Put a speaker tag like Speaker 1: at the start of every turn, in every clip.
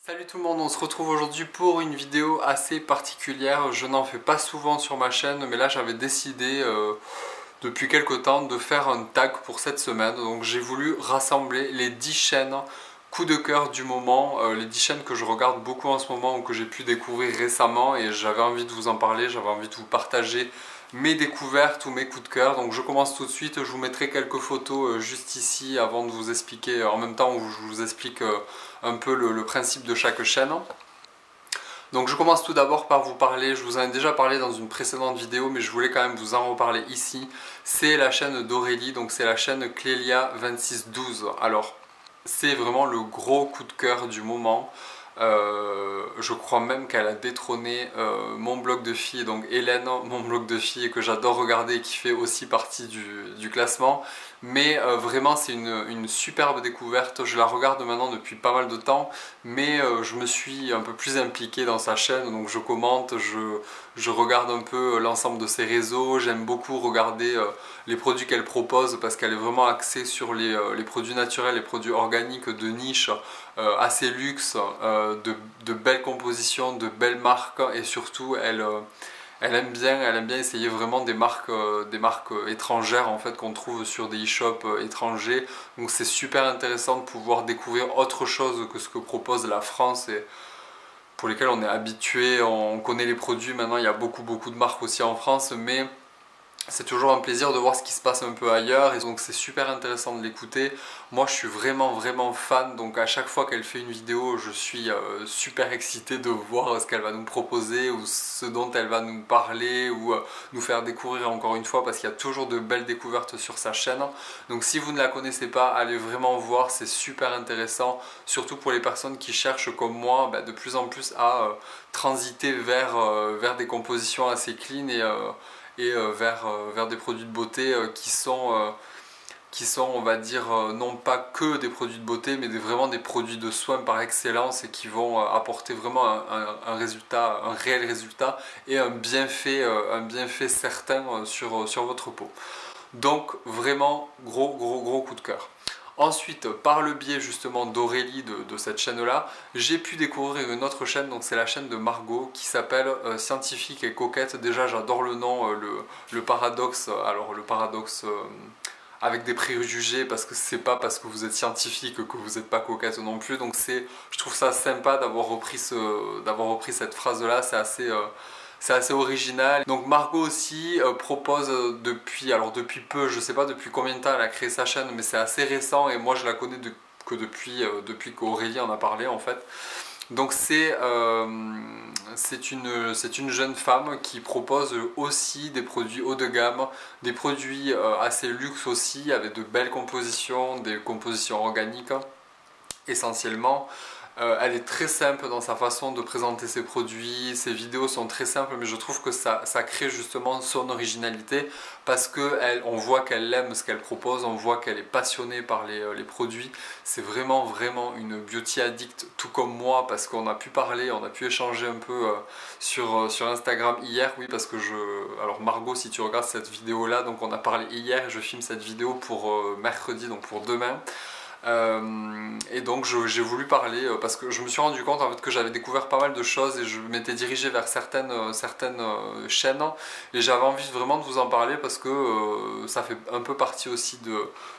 Speaker 1: Salut tout le monde, on se retrouve aujourd'hui pour une vidéo assez particulière. Je n'en fais pas souvent sur ma chaîne, mais là j'avais décidé depuis quelques temps de faire un tag pour cette semaine. Donc j'ai voulu rassembler les 10 chaînes coup de cœur du moment, les 10 chaînes que je regarde beaucoup en ce moment ou que j'ai pu découvrir récemment, et j'avais envie de vous en parler, j'avais envie de vous partager mes découvertes ou mes coups de cœur. Donc je commence tout de suite, je vous mettrai quelques photos juste ici avant de vous expliquer, en même temps où je vous explique un peu le principe de chaque chaîne. Donc je commence tout d'abord par vous parler, je vous en ai déjà parlé dans une précédente vidéo, mais je voulais quand même vous en reparler ici. C'est la chaîne d'Aurélie, donc c'est la chaîne Clélia2612. Alors c'est vraiment le gros coup de cœur du moment. Je crois même qu'elle a détrôné mon blog de filles, donc Hélène, mon blog de filles que j'adore regarder et qui fait aussi partie du classement. Mais vraiment c'est une superbe découverte. Je la regarde maintenant depuis pas mal de temps, mais je me suis un peu plus impliqué dans sa chaîne, donc je commente, je regarde un peu l'ensemble de ses réseaux. J'aime beaucoup regarder les produits qu'elle propose parce qu'elle est vraiment axée sur les produits naturels, les produits organiques de niche, assez luxe, de belles compositions, de belles marques, et surtout elle aime bien essayer vraiment des marques étrangères en fait qu'on trouve sur des e-shops étrangers. Donc c'est super intéressant de pouvoir découvrir autre chose que ce que propose la France et pour lesquels on est habitué, on connaît les produits. Maintenant il y a beaucoup de marques aussi en France, mais c'est toujours un plaisir de voir ce qui se passe un peu ailleurs, et donc c'est super intéressant de l'écouter. Moi je suis vraiment fan, donc à chaque fois qu'elle fait une vidéo je suis super excité de voir ce qu'elle va nous proposer ou ce dont elle va nous parler ou nous faire découvrir encore une fois, parce qu'il y a toujours de belles découvertes sur sa chaîne. Donc si vous ne la connaissez pas, allez vraiment voir, c'est super intéressant, surtout pour les personnes qui cherchent comme moi de plus en plus à transiter vers des compositions assez clean et vers des produits de beauté qui sont, on va dire, non pas que des produits de beauté, mais vraiment des produits de soins par excellence, et qui vont apporter vraiment un résultat, un réel résultat et un bienfait certain sur votre peau. Donc vraiment gros coup de cœur. Ensuite, par le biais justement d'Aurélie de cette chaîne-là, j'ai pu découvrir une autre chaîne, donc c'est la chaîne de Margot qui s'appelle Scientifique et Coquette. Déjà j'adore le nom, le paradoxe, alors le paradoxe avec des préjugés, parce que c'est pas parce que vous êtes scientifique que vous n'êtes pas coquette non plus. Donc je trouve ça sympa d'avoir repris cette phrase-là, c'est assez original. Donc Margot aussi propose depuis peu, je sais pas depuis combien de temps elle a créé sa chaîne, mais c'est assez récent, et moi je la connais que depuis qu'Aurélie en a parlé en fait. Donc c'est une jeune femme qui propose aussi des produits haut de gamme, des produits assez luxe aussi, avec de belles compositions, des compositions organiques essentiellement. Elle est très simple dans sa façon de présenter ses produits, ses vidéos sont très simples, mais je trouve que ça crée justement son originalité, parce qu'on voit qu'elle aime ce qu'elle propose, on voit qu'elle est passionnée par les produits. C'est vraiment une beauty addict, tout comme moi, parce qu'on a pu parler, on a pu échanger un peu sur Instagram hier. Oui, parce que alors Margot, si tu regardes cette vidéo là, donc on a parlé hier, je filme cette vidéo pour mercredi, donc pour demain. Et donc j'ai voulu parler parce que je me suis rendu compte en fait que j'avais découvert pas mal de choses, et je m'étais dirigé vers certaines chaînes, et j'avais envie vraiment de vous en parler parce que ça fait un peu partie aussi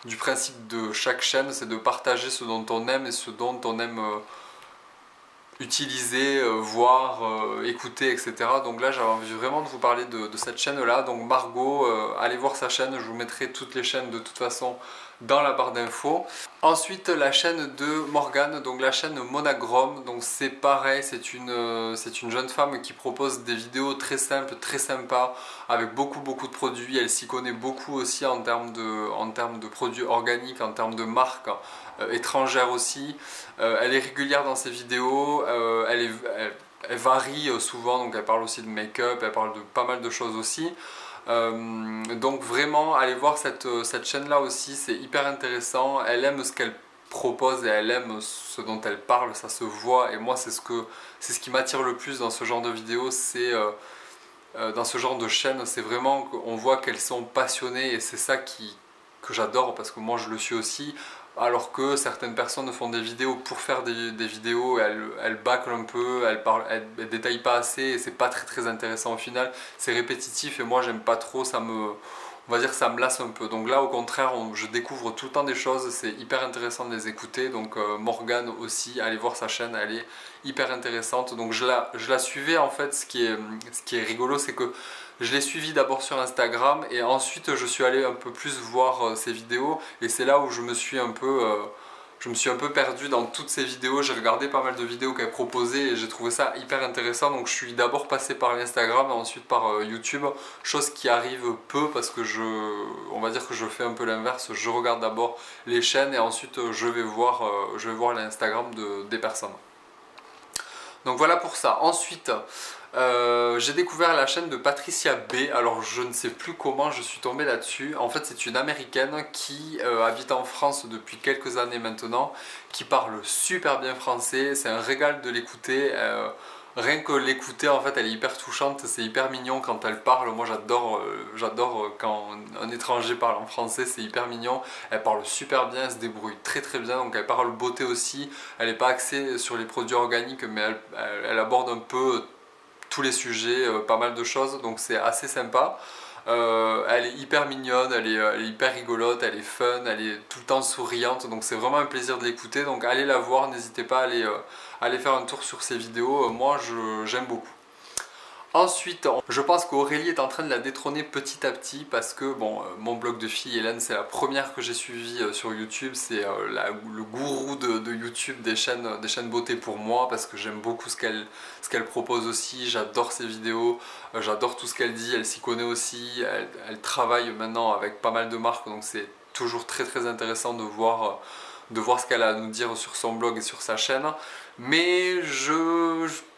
Speaker 1: du principe de chaque chaîne, c'est de partager ce dont on aime et ce dont on aime utiliser, voir, écouter, etc. Donc là j'avais envie vraiment de vous parler de cette chaîne là. Donc Margot, allez voir sa chaîne, je vous mettrai toutes les chaînes de toute façon dans la barre d'infos. Ensuite la chaîne de Morgane, donc la chaîne Monagrom, donc c'est pareil, c'est une jeune femme qui propose des vidéos très simples, très sympas, avec beaucoup de produits. Elle s'y connaît beaucoup aussi en termes de produits organiques, en termes de marques étrangères aussi. Elle est régulière dans ses vidéos, elle varie souvent, donc elle parle aussi de make-up, elle parle de pas mal de choses aussi. Donc vraiment allez voir cette chaîne là aussi, c'est hyper intéressant. Elle aime ce qu'elle propose et elle aime ce dont elle parle, ça se voit, et moi c'est ce qui m'attire le plus dans ce genre de vidéos, c'est dans ce genre de chaîne, c'est vraiment qu'on voit qu'elles sont passionnées, et c'est ça que j'adore, parce que moi je le suis aussi. alors que certaines personnes font des vidéos pour faire des vidéos, elles bâclent un peu, elles détaillent pas assez et c'est pas très intéressant au final, c'est répétitif et moi j'aime pas trop, on va dire que ça me lasse un peu. Donc là au contraire je découvre tout le temps des choses, c'est hyper intéressant de les écouter. Donc Morgane aussi, allez voir sa chaîne, elle est hyper intéressante. Donc je la suivais en fait, ce qui est rigolo c'est que je l'ai suivi d'abord sur Instagram et ensuite je suis allé un peu plus voir ses vidéos et c'est là où je me suis un peu perdu dans toutes ces vidéos. J'ai regardé pas mal de vidéos qu'elle proposait et j'ai trouvé ça hyper intéressant. Donc je suis d'abord passé par l'Instagram et ensuite par YouTube, chose qui arrive peu parce que on va dire que je fais un peu l'inverse. Je regarde d'abord les chaînes et ensuite je vais voir l'Instagram des personnes. Donc voilà pour ça. Ensuite, j'ai découvert la chaîne de Patricia B. Alors je ne sais plus comment je suis tombé là-dessus. En fait c'est une américaine qui habite en France depuis quelques années maintenant, qui parle super bien français. C'est un régal de l'écouter. Rien que l'écouter en fait elle est hyper touchante, c'est hyper mignon quand elle parle. Moi j'adore quand un étranger parle en français, c'est hyper mignon. Elle parle super bien, elle se débrouille très bien, donc elle parle beauté aussi. Elle n'est pas axée sur les produits organiques mais elle aborde un peu tous les sujets, pas mal de choses, donc c'est assez sympa. Elle est hyper mignonne, elle est hyper rigolote, elle est fun, elle est tout le temps souriante, donc c'est vraiment un plaisir de l'écouter. Donc allez la voir, n'hésitez pas à aller faire un tour sur ses vidéos, moi j'aime beaucoup. Ensuite, je pense qu'Aurélie est en train de la détrôner petit à petit parce que bon, mon blog de fille Hélène, c'est la première que j'ai suivie sur YouTube, c'est le gourou de YouTube des chaînes beauté pour moi parce que j'aime beaucoup ce qu'elle propose aussi, j'adore ses vidéos, j'adore tout ce qu'elle dit, elle s'y connaît aussi, elle travaille maintenant avec pas mal de marques donc c'est toujours très intéressant de voir ce qu'elle a à nous dire sur son blog et sur sa chaîne. Mais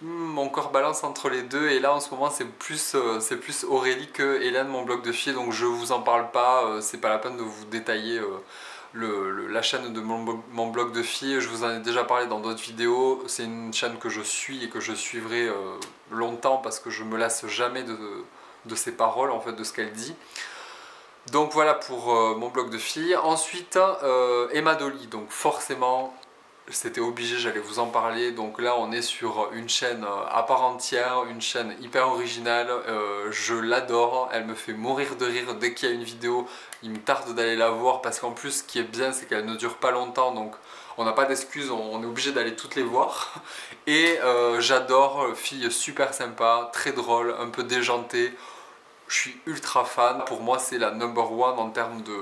Speaker 1: mon corps balance entre les deux et là en ce moment c'est plus Aurélie que Hélène, mon blog de fille, donc je vous en parle pas, c'est pas la peine de vous détailler la chaîne de mon blog de fille. Je vous en ai déjà parlé dans d'autres vidéos, c'est une chaîne que je suis et que je suivrai longtemps parce que je me lasse jamais de ses paroles, en fait, de ce qu'elle dit. Donc voilà pour mon blog de fille. Ensuite Emma Dolly, donc forcément c'était obligé, j'allais vous en parler. Donc là on est sur une chaîne à part entière, une chaîne hyper originale, je l'adore, elle me fait mourir de rire dès qu'il y a une vidéo. Il me tarde d'aller la voir parce qu'en plus ce qui est bien c'est qu'elle ne dure pas longtemps, donc on n'a pas d'excuses, on est obligé d'aller toutes les voir. Et j'adore, fille super sympa, très drôle, un peu déjantée. Je suis ultra fan, pour moi c'est la number one en termes de...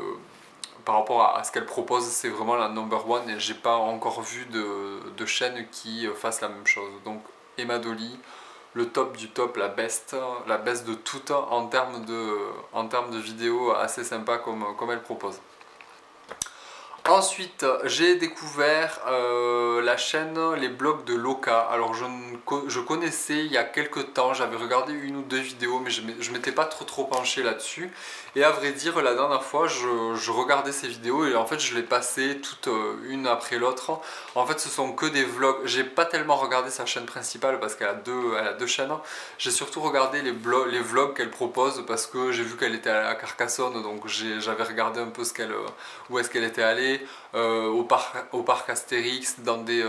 Speaker 1: Par rapport à ce qu'elle propose, c'est vraiment la number one et j'ai pas encore vu de chaîne qui fasse la même chose. Donc Emma Dolly, le top du top, la best de toutes en termes de vidéos assez sympa comme elle propose. Ensuite, j'ai découvert la chaîne, les blogs de Loka. Alors je connaissais il y a quelques temps, j'avais regardé une ou deux vidéos mais je m'étais pas trop penché là-dessus. Et à vrai dire, la dernière fois, je regardais ces vidéos et en fait je les passais toutes une après l'autre. En fait ce sont que des vlogs, j'ai pas tellement regardé sa chaîne principale parce qu'elle a deux chaînes. J'ai surtout regardé les vlogs qu'elle propose parce que j'ai vu qu'elle était à Carcassonne, donc j'avais regardé un peu où est-ce qu'elle était allée. Au parc Astérix, dans des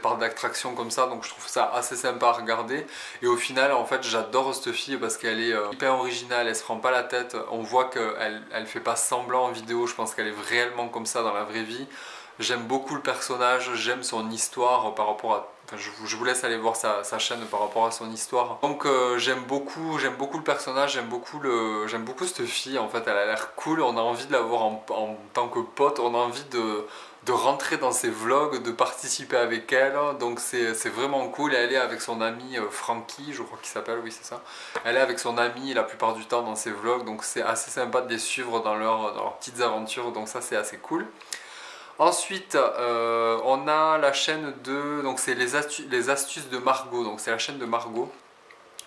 Speaker 1: parcs d'attractions comme ça, donc je trouve ça assez sympa à regarder. Et au final en fait j'adore cette fille parce qu'elle est hyper originale, elle se prend pas la tête, on voit qu'elle fait pas semblant en vidéo, je pense qu'elle est réellement comme ça dans la vraie vie. J'aime beaucoup le personnage, j'aime son histoire par rapport à... Enfin, je vous laisse aller voir sa chaîne par rapport à son histoire. Donc j'aime beaucoup le personnage, j'aime beaucoup cette fille, en fait elle a l'air cool, on a envie de la voir en tant que pote, on a envie de rentrer dans ses vlogs, de participer avec elle, donc c'est vraiment cool. Elle est avec son ami Francky, je crois qu'il s'appelle, oui c'est ça. Elle est avec son ami la plupart du temps dans ses vlogs, donc c'est assez sympa de les suivre dans leurs petites aventures, donc ça c'est assez cool. Ensuite, on a la chaîne donc c'est les astuces de Margot, donc c'est la chaîne de Margot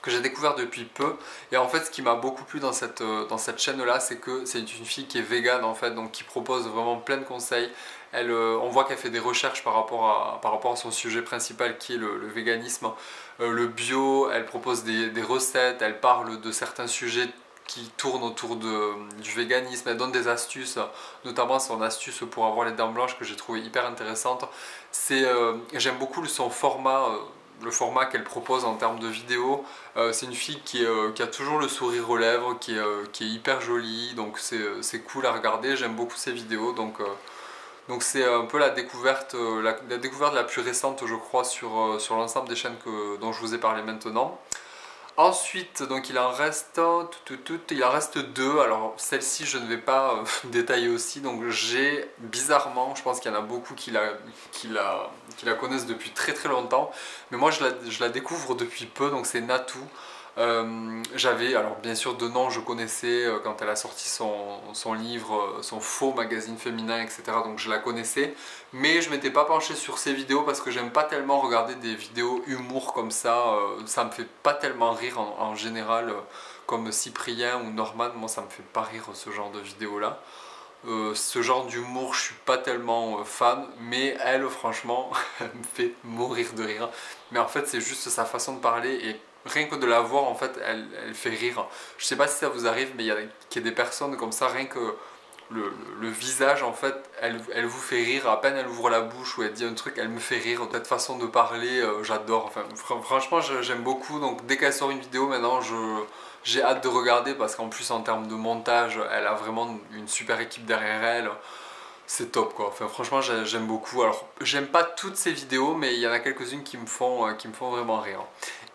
Speaker 1: que j'ai découvert depuis peu. Et en fait ce qui m'a beaucoup plu dans cette chaîne là, c'est que c'est une fille qui est végane en fait, donc qui propose vraiment plein de conseils. On voit qu'elle fait des recherches par rapport à son sujet principal qui est le véganisme, le bio. Elle propose des recettes, elle parle de certains sujets qui tourne autour du véganisme. Elle donne des astuces, notamment son astuce pour avoir les dents blanches que j'ai trouvé hyper intéressante. J'aime beaucoup son format, le format qu'elle propose en termes de vidéo. C'est une fille qui a toujours le sourire aux lèvres, qui est hyper jolie, donc c'est cool à regarder. J'aime beaucoup ses vidéos, donc c'est un peu la découverte la plus récente, je crois, sur l'ensemble des chaînes dont je vous ai parlé maintenant. Ensuite, donc il en reste deux. Alors celle-ci je ne vais pas détailler aussi. Donc j'ai bizarrement, je pense qu'il y en a beaucoup qui la connaissent depuis très très longtemps, mais moi je la découvre depuis peu. Donc c'est Natou. Alors bien sûr de nom je connaissais quand elle a sorti son livre, son faux magazine féminin, etc. Donc je la connaissais, mais je m'étais pas penché sur ses vidéos parce que j'aime pas tellement regarder des vidéos humour comme ça me fait pas tellement rire en général, comme Cyprien ou Norman. Moi ça me fait pas rire ce genre de vidéos là. Ce genre d'humour je suis pas tellement fan, mais elle franchement elle me fait mourir de rire. Mais en fait c'est juste sa façon de parler, et rien que de la voir en fait elle fait rire. Je sais pas si ça vous arrive, mais qu'il y a des personnes comme ça, rien que le visage en fait elle vous fait rire. À peine elle ouvre la bouche ou elle dit un truc, elle me fait rire. Cette façon de parler, j'adore. Enfin franchement j'aime beaucoup. Donc dès qu'elle sort une vidéo maintenant j'ai hâte de regarder, parce qu'en plus en termes de montage elle a vraiment une super équipe derrière elle. C'est top quoi. Enfin franchement j'aime beaucoup. Alors j'aime pas toutes ces vidéos, mais il y en a quelques-unes qui me font vraiment rire.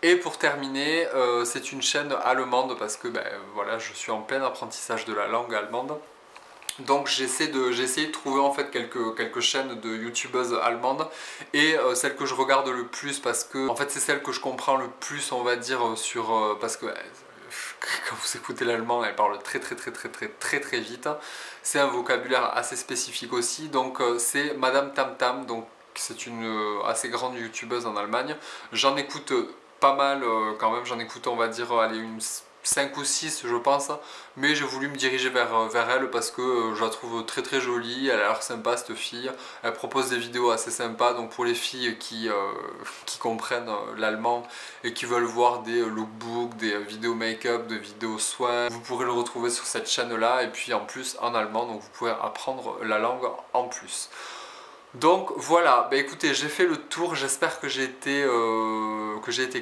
Speaker 1: Et pour terminer, c'est une chaîne allemande, parce que voilà, je suis en plein apprentissage de la langue allemande. Donc j'ai essayé de trouver en fait quelques chaînes de youtubeuses allemandes, et celle que je regarde le plus, parce que en fait c'est celle que je comprends le plus, on va dire, parce que quand vous écoutez l'allemand, elle parle très vite. C'est un vocabulaire assez spécifique aussi. Donc c'est Madame Tam Tam. Donc c'est une assez grande youtubeuse en Allemagne. J'en écoute pas mal quand même. J'en écoute, on va dire, allez, une 5 ou 6 je pense, mais j'ai voulu me diriger vers elle parce que je la trouve très jolie. Elle a l'air sympa cette fille, elle propose des vidéos assez sympas. Donc pour les filles qui comprennent l'allemand et qui veulent voir des lookbooks, des vidéos make-up, des vidéos soins, vous pourrez le retrouver sur cette chaîne là, et puis en plus en allemand, donc vous pourrez apprendre la langue en plus. Donc voilà, écoutez, j'ai fait le tour, j'espère que j'ai été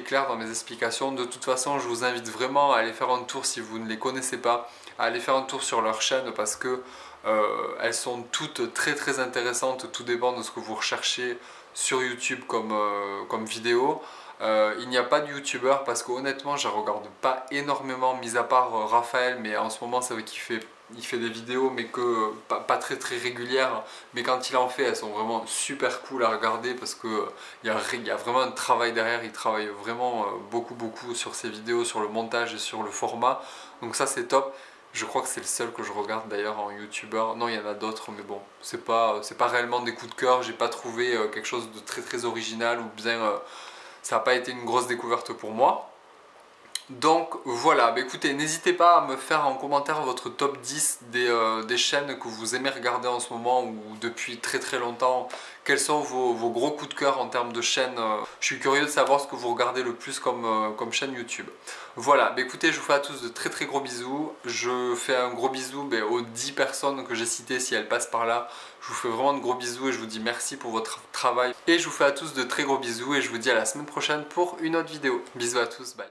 Speaker 1: clair dans mes explications. De toute façon, je vous invite vraiment à aller faire un tour, si vous ne les connaissez pas, à aller faire un tour sur leur chaîne, parce que elles sont toutes très intéressantes. Tout dépend de ce que vous recherchez sur YouTube comme vidéo. Il n'y a pas de youtubeur, parce que honnêtement je ne regarde pas énormément, mis à part Raphaël, mais en ce moment c'est vrai qu'il fait des vidéos, mais que pas très régulières, mais quand il en fait elles sont vraiment super cool à regarder, parce que il y a vraiment un travail derrière. Il travaille vraiment beaucoup sur ses vidéos, sur le montage et sur le format, donc ça c'est top. Je crois que c'est le seul que je regarde d'ailleurs en youtubeur. Non, il y en a d'autres, mais bon, c'est pas réellement des coups de cœur. J'ai pas trouvé quelque chose de très original, ou bien ça n'a pas été une grosse découverte pour moi. Donc voilà, écoutez, n'hésitez pas à me faire en commentaire votre top 10 des chaînes que vous aimez regarder en ce moment, ou depuis très longtemps. Quels sont vos gros coups de cœur en termes de chaînes. Je suis curieux de savoir ce que vous regardez le plus comme chaîne YouTube. Voilà, écoutez, je vous fais à tous de très gros bisous. Je fais un gros bisou aux 10 personnes que j'ai citées, si elles passent par là. Je vous fais vraiment de gros bisous et je vous dis merci pour votre travail. Et je vous fais à tous de très gros bisous, et je vous dis à la semaine prochaine pour une autre vidéo. Bisous à tous, bye.